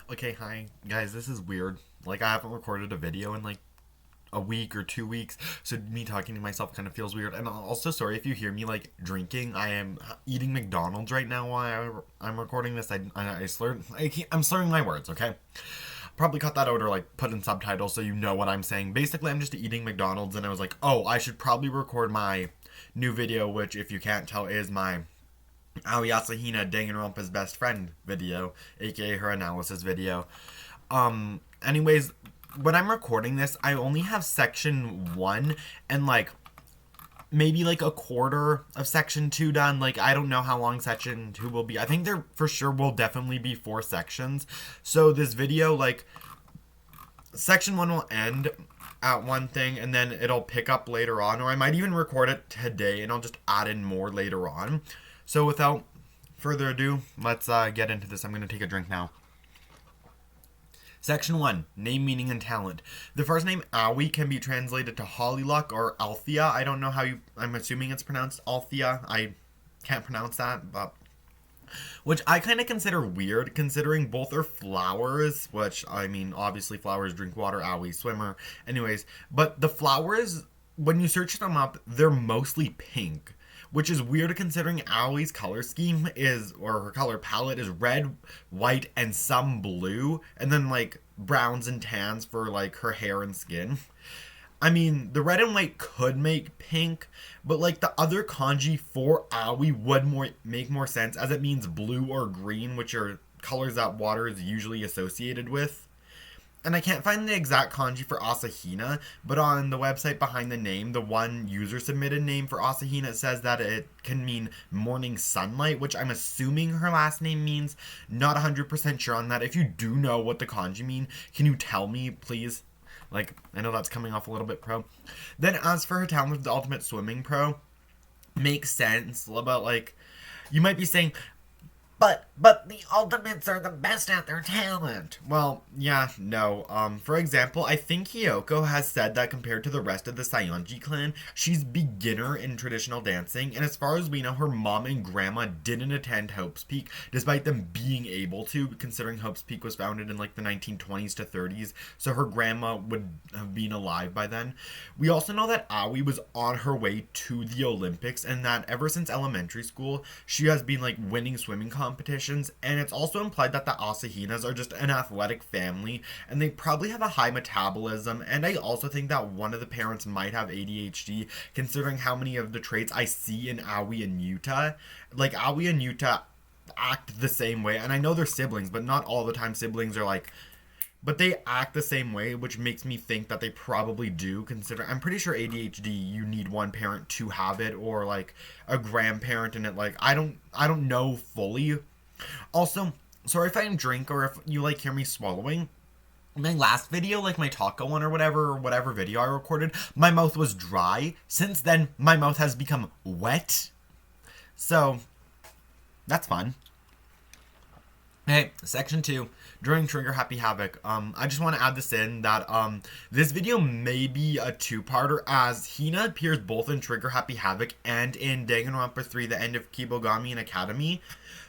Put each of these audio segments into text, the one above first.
Okay, hi guys, this is weird. Like, I haven't recorded a video in like a week or 2 weeks, so me talking to myself kind of feels weird. And also, sorry if you hear me like drinking. I am eating McDonald's right now while I'm recording this. I slurred. I'm slurring my words. Okay, probably cut that out or like put in subtitles so you know what I'm saying. Basically, I'm just eating McDonald's, and I was like, oh, I should probably record my new video, which, if you can't tell, is my Aoi Asahina Danganronpa's best friend video, aka her analysis video. Anyways, when I'm recording this, I only have section 1 and like maybe like a quarter of section 2 done. Like, I don't know how long section 2 will be. I think there for sure will definitely be 4 sections. So this video, like, section 1 will end at one thing and then it'll pick up later on, or I might even record it today and I'll just add in more later on. So without further ado, let's get into this. I'm going to take a drink now. Section 1, name, meaning, and talent. The first name, Aoi, can be translated to Hollyluck or Althea. I don't know how I'm assuming it's pronounced Althea. I can't pronounce that, but... Which I kind of consider weird, considering both are flowers, which, I mean, obviously flowers drink water, Aoi, swimmer. Anyways, but the flowers, when you search them up, they're mostly pink. Which is weird considering Aoi's color scheme is, or her color palette is red, white, and some blue, and then like browns and tans for like her hair and skin. I mean, the red and white could make pink, but like the other kanji for Aoi would make more sense, as it means blue or green, which are colors that water is usually associated with. And I can't find the exact kanji for Asahina, but on the website behind the name, the one user submitted name for Asahina, says that it can mean morning sunlight, which I'm assuming her last name means. Not 100% sure on that. If you do know what the kanji mean, can you tell me, please? Like, I know that's coming off a little bit pro. Then as for her talent with the ultimate swimming pro, makes sense, but like, you might be saying, but the Ultimates are the best at their talent. Well, yeah, no. For example, I think Hiyoko has said that compared to the rest of the Saionji clan, she's beginner in traditional dancing, and as far as we know, her mom and grandma didn't attend Hope's Peak, despite them being able to, considering Hope's Peak was founded in like the 1920s to 30s, so her grandma would have been alive by then. We also know that Aoi was on her way to the Olympics, and that ever since elementary school, she has been like winning swimming competitions, and it's also implied that the Asahinas are just an athletic family and they probably have a high metabolism, and I also think that one of the parents might have ADHD, considering how many of the traits I see in Aoi and Yuta. Like, Aoi and Yuta act the same way, and I know they're siblings, but not all the time siblings are like, but they act the same way, which makes me think that they probably do, consider I'm pretty sure ADHD, you need one parent to have it, or like a grandparent, and it like I don't know fully. Also, sorry if I drink or if you like hear me swallowing. My last video, like my taco one or whatever video I recorded, my mouth was dry. Since then, my mouth has become wet. So that's fun. Hey, section 2, during Trigger Happy Havoc, I just want to add this in, that, this video may be a two-parter, as Hina appears both in Trigger Happy Havoc and in Danganronpa 3, The End of Kibougamine Academy.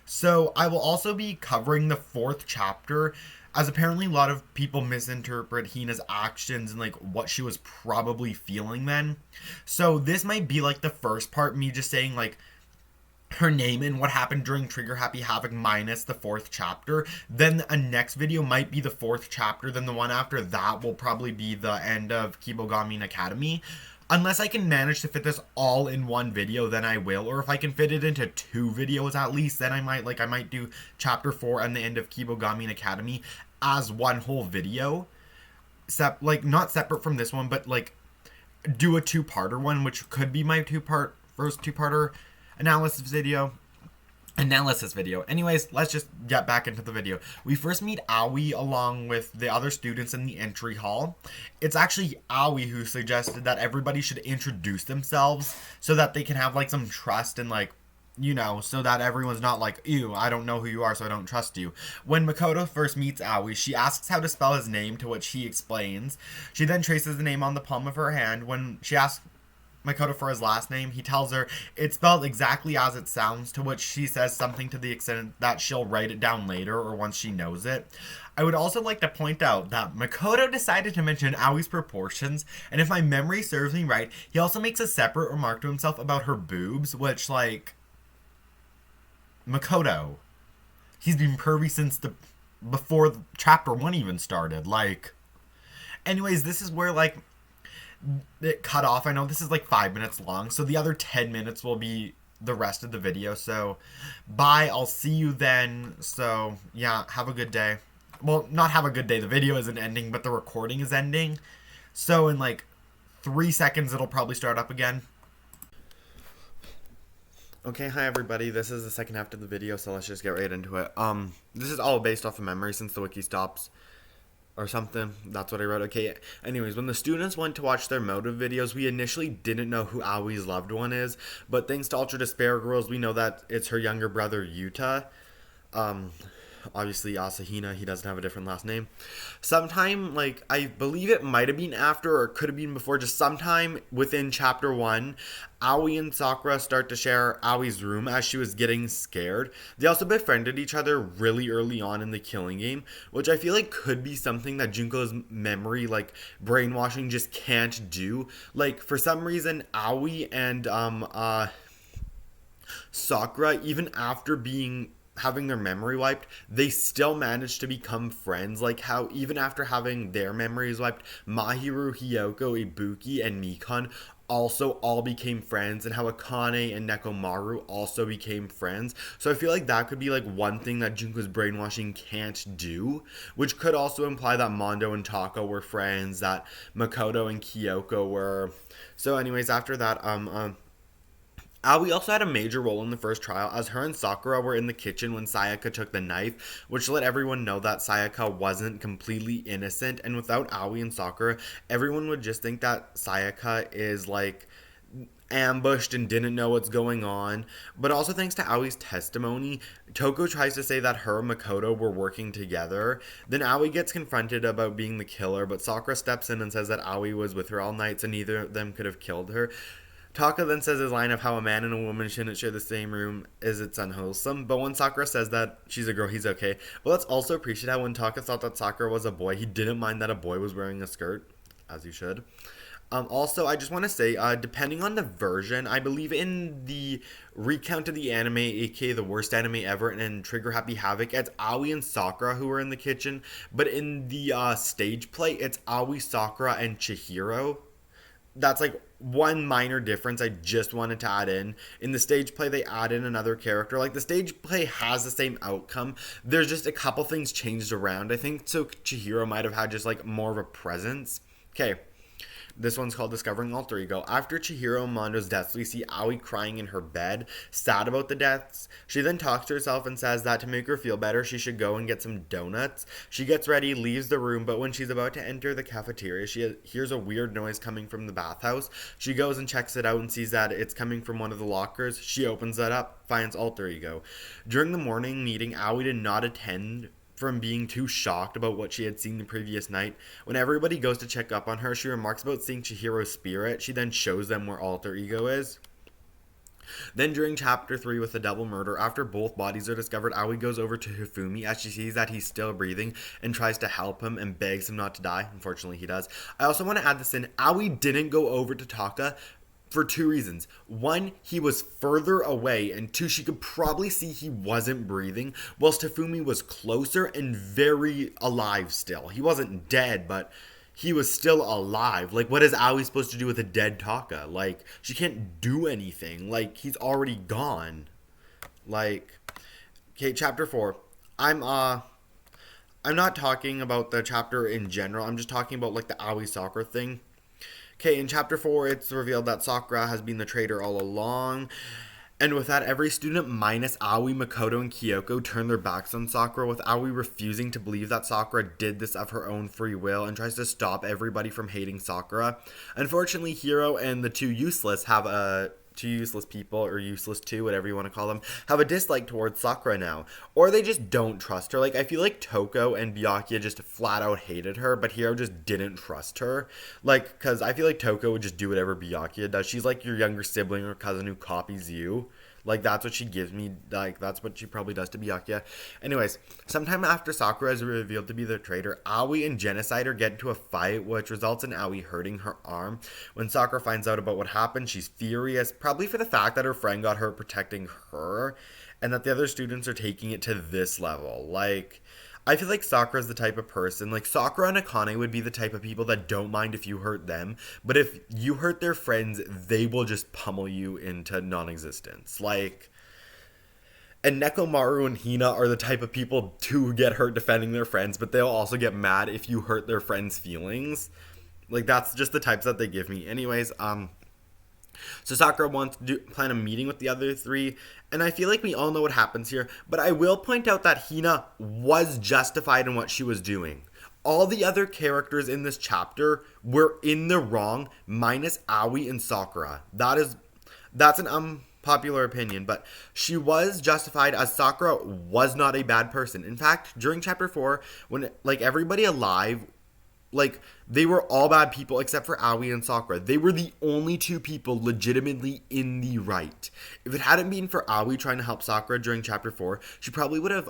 So, I will also be covering the 4th chapter, as apparently a lot of people misinterpret Hina's actions and, like, what she was probably feeling then. So, this might be, like, the first part, me just saying, like, her name and what happened during Trigger Happy Havoc minus the 4th chapter. Then a next video might be the 4th chapter. Then the one after that will probably be the end of Kibougamine Academy. Unless I can manage to fit this all in one video, then I will. Or if I can fit it into 2 videos at least, then I might do chapter 4 and the end of Kibougamine Academy as one whole video. Not separate from this one, but like do a 2-parter one, which could be my first two-parter analysis video. Anyways, let's just get back into the video. We first meet Aoi along with the other students in the entry hall. It's actually Aoi who suggested that everybody should introduce themselves so that they can have like some trust and like, you know, so that everyone's not like, ew, I don't know who you are, so I don't trust you. When Makoto first meets Aoi, she asks how to spell his name, to which he explains. She then traces the name on the palm of her hand. When she asks Makoto for his last name. He tells her it's spelled exactly as it sounds, to which she says something to the extent that she'll write it down later or once she knows it. I would also like to point out that Makoto decided to mention Aoi's proportions, and if my memory serves me right, he also makes a separate remark to himself about her boobs, which, like, Makoto, he's been pervy since before chapter 1 even started. Like, anyways, this is where, like, it cut off. I know this is like 5 minutes long, so the other 10 minutes will be the rest of the video. So bye, I'll see you then. So yeah, have a good day. Well, not have a good day, the video isn't ending, but the recording is ending. So in like 3 seconds it'll probably start up again. Okay, hi everybody, this is the second half of the video, so let's just get right into it. This is all based off of memory since the wiki stops or something. That's what I wrote. Okay, anyways, when the students went to watch their motive videos, we initially didn't know who Aoi's loved one is, but thanks to Ultra Despair Girls, we know that it's her younger brother, Yuta. Obviously Asahina, he doesn't have a different last name. Sometime, like, I believe it might have been after or could have been before, just sometime within chapter 1, Aoi and Sakura start to share Aoi's room as she was getting scared. They also befriended each other really early on in the killing game, which I feel like could be something that Junko's memory, like, brainwashing just can't do. Like, for some reason, Aoi and Sakura, even after having their memory wiped, they still managed to become friends. Like how even after having their memories wiped, Mahiru, Hiyoko, Ibuki, and Mikon also all became friends, and how Akane and Nekomaru also became friends. So I feel like that could be like one thing that Junko's brainwashing can't do, which could also imply that Mondo and Taka were friends, that Makoto and Kyoko were. So anyways, after that, Aoi also had a major role in the first trial, as her and Sakura were in the kitchen when Sayaka took the knife, which let everyone know that Sayaka wasn't completely innocent, and without Aoi and Sakura, everyone would just think that Sayaka is, like, ambushed and didn't know what's going on. But also thanks to Aoi's testimony, Toko tries to say that her and Makoto were working together. Then Aoi gets confronted about being the killer, but Sakura steps in and says that Aoi was with her all night, so neither of them could have killed her. Taka then says his line of how a man and a woman shouldn't share the same room is it's unwholesome, but when Sakura says that she's a girl, he's okay. But let's also appreciate how when Taka thought that Sakura was a boy, he didn't mind that a boy was wearing a skirt, as you should. Also, I just want to say, depending on the version, I believe in the recount of the anime, aka the worst anime ever, and Trigger Happy Havoc, it's Aoi and Sakura who are in the kitchen, but in the stage play, it's Aoi, Sakura, and Chihiro. That's like one minor difference I just wanted to add in. In the stage play, they add in another character. Like, the stage play has the same outcome. There's just a couple things changed around. I think so Chihiro might have had just, like, more of a presence. Okay. This one's called Discovering Alter Ego. After Chihiro and Mondo's deaths, we see Aoi crying in her bed, sad about the deaths. She then talks to herself and says that to make her feel better, she should go and get some donuts. She gets ready, leaves the room, but when she's about to enter the cafeteria, she hears a weird noise coming from the bathhouse. She goes and checks it out and sees that it's coming from one of the lockers. She opens that up, finds Alter Ego. During the morning meeting, Aoi did not attend from being too shocked about what she had seen the previous night. When everybody goes to check up on her, she remarks about seeing Chihiro's spirit. She then shows them where Alter Ego is. Then during chapter 3 with the double murder, after both bodies are discovered, Aoi goes over to Hifumi as she sees that he's still breathing and tries to help him and begs him not to die. Unfortunately, he does. I also want to add this in. Aoi didn't go over to Taka for 2 reasons. 1, he was further away, and 2, she could probably see he wasn't breathing, whilst Hifumi was closer and very alive still. He wasn't dead, but he was still alive. Like, what is Aoi supposed to do with a dead Taka? Like, she can't do anything. Like, he's already gone. Like, okay, chapter 4. I'm not talking about the chapter in general. I'm just talking about, like, the Aoi Sakura thing. Okay, in chapter 4, it's revealed that Sakura has been the traitor all along. And with that, every student minus Aoi, Makoto, and Kyoko turn their backs on Sakura, with Aoi refusing to believe that Sakura did this of her own free will and tries to stop everybody from hating Sakura. Unfortunately, Hiro and the 2 useless have a two useless people, or useless two, whatever you want to call them, have a dislike towards Sakura now. Or they just don't trust her. Like, I feel like Toko and Byakuya just flat out hated her, but Hiro just didn't trust her. Like, because I feel like Toko would just do whatever Byakuya does. She's like your younger sibling or cousin who copies you. Like, that's what she gives me. Like, that's what she probably does to Byakuya. Anyways, sometime after Sakura is revealed to be the traitor, Aoi and Genocider get into a fight, which results in Aoi hurting her arm. When Sakura finds out about what happened, she's furious, probably for the fact that her friend got hurt protecting her, and that the other students are taking it to this level. Like, I feel like Sakura's the type of person, like, Sakura and Akane would be the type of people that don't mind if you hurt them, but if you hurt their friends, they will just pummel you into non-existence. Like, and Nekomaru and Hina are the type of people to get hurt defending their friends, but they'll also get mad if you hurt their friends' feelings. Like, that's just the types that they give me. Anyways, so Sakura wants to plan a meeting with the other three, and I feel like we all know what happens here, but I will point out that Hina was justified in what she was doing. All the other characters in this chapter were in the wrong, minus Aoi and Sakura. That's an unpopular opinion, but she was justified, as Sakura was not a bad person. In fact, during chapter 4, when, like, everybody alive, like, they were all bad people except for Aoi and Sakura. They were the only two people legitimately in the right. If it hadn't been for Aoi trying to help Sakura during chapter 4, she probably would have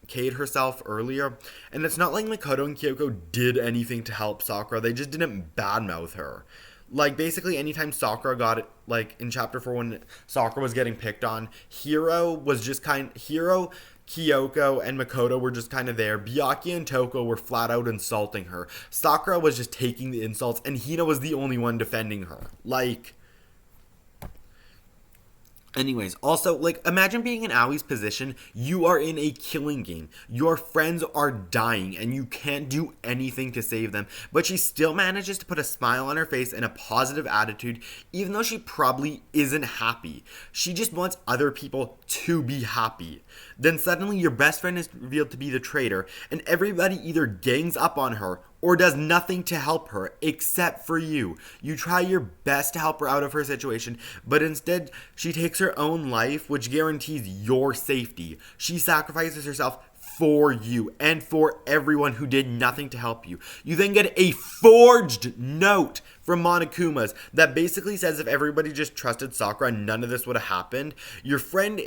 K'd herself earlier. And it's not like Makoto and Kyoko did anything to help Sakura. They just didn't badmouth her. Like, basically, anytime Sakura got it, like, in chapter 4 when Sakura was getting picked on, Hiro, Kyoko, and Makoto were just kind of there. Byakuya and Toko were flat out insulting her. Sakura was just taking the insults, and Hina was the only one defending her. Like, anyways, also, like, imagine being in Aoi's position. You are in a killing game. Your friends are dying, and you can't do anything to save them. But she still manages to put a smile on her face and a positive attitude, even though she probably isn't happy. She just wants other people to be happy. Then suddenly your best friend is revealed to be the traitor, and everybody either gangs up on her or does nothing to help her except for you. You try your best to help her out of her situation, but instead she takes her own life, which guarantees your safety. She sacrifices herself for you and for everyone who did nothing to help you. You then get a forged note from Monokuma's that basically says if everybody just trusted Sakura, none of this would have happened. Your friend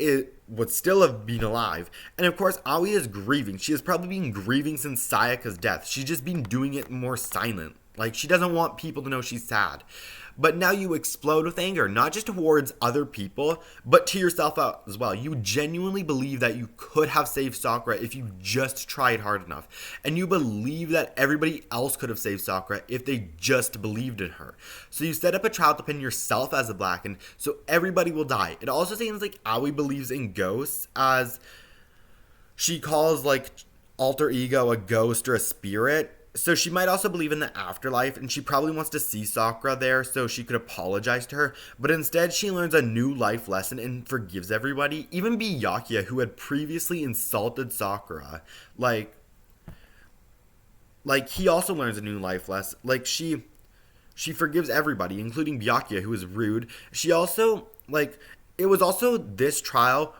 would still have been alive. And of course, Aoi is grieving. She has probably been grieving since Sayaka's death. She's just been doing it more silent. Like, she doesn't want people to know she's sad. But now you explode with anger, not just towards other people, but to yourself as well. You genuinely believe that you could have saved Sakura if you just tried hard enough. And you believe that everybody else could have saved Sakura if they just believed in her. So you set up a trial to pin yourself as a Blackened, so everybody will die. It also seems like Aoi believes in ghosts, as she calls, like, alter ego a ghost or a spirit. So she might also believe in the afterlife, and she probably wants to see Sakura there so she could apologize to her. But instead, she learns a new life lesson and forgives everybody. Even Byakuya, who had previously insulted Sakura, like he also learns a new life lesson. Like, she forgives everybody, including Byakuya, who was rude. She also, like, it was also this trial.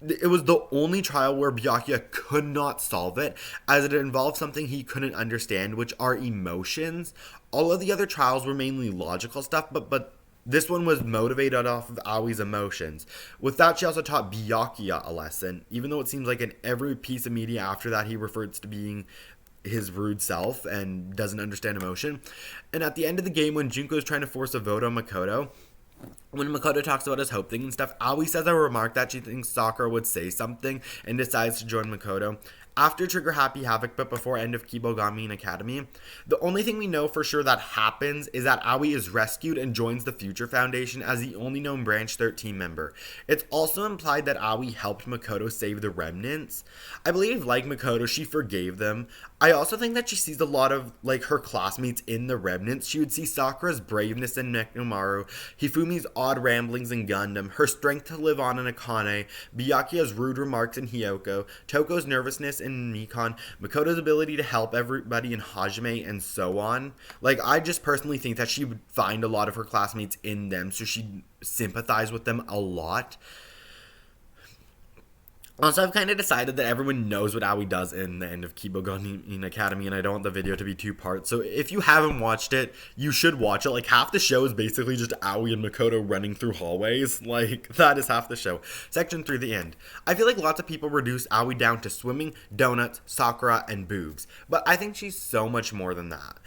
It was the only trial where Byakuya could not solve it, as it involved something he couldn't understand, which are emotions. All of the other trials were mainly logical stuff, but this one was motivated off of Aoi's emotions. With that, she also taught Byakuya a lesson, even though it seems like in every piece of media after that he refers to being his rude self and doesn't understand emotion. And at the end of the game, when Junko is trying to force a vote on Makoto, when Makoto talks about his hope thing and stuff, Aoi says a remark that she thinks Sakura would say something and decides to join Makoto after Trigger Happy Havoc, but before end of Kibougamine Academy. The only thing we know for sure that happens is that Aoi is rescued and joins the Future Foundation as the only known Branch 13 member. It's also implied that Aoi helped Makoto save the remnants. I believe, like Makoto, she forgave them. I also think that she sees a lot of, like, her classmates in the remnants. She would see Sakura's braveness in Nekomaru, Hifumi's odd ramblings in Gundam, her strength to live on in Akane, Byakuya's rude remarks in Hiyoko, Toko's nervousness in Mikon, Makoto's ability to help everybody in Hajime, and so on. Like, I just personally think that she would find a lot of her classmates in them, so she'd sympathize with them a lot. Also, I've kind of decided that everyone knows what Aoi does in the end of Kibougamine Academy, and I don't want the video to be 2 parts. So if you haven't watched it, you should watch it. Like, half the show is basically just Aoi and Makoto running through hallways. Like, that is half the show. Section 3, the end. I feel like lots of people reduce Aoi down to swimming, donuts, Sakura, and boobs. But I think she's so much more than that.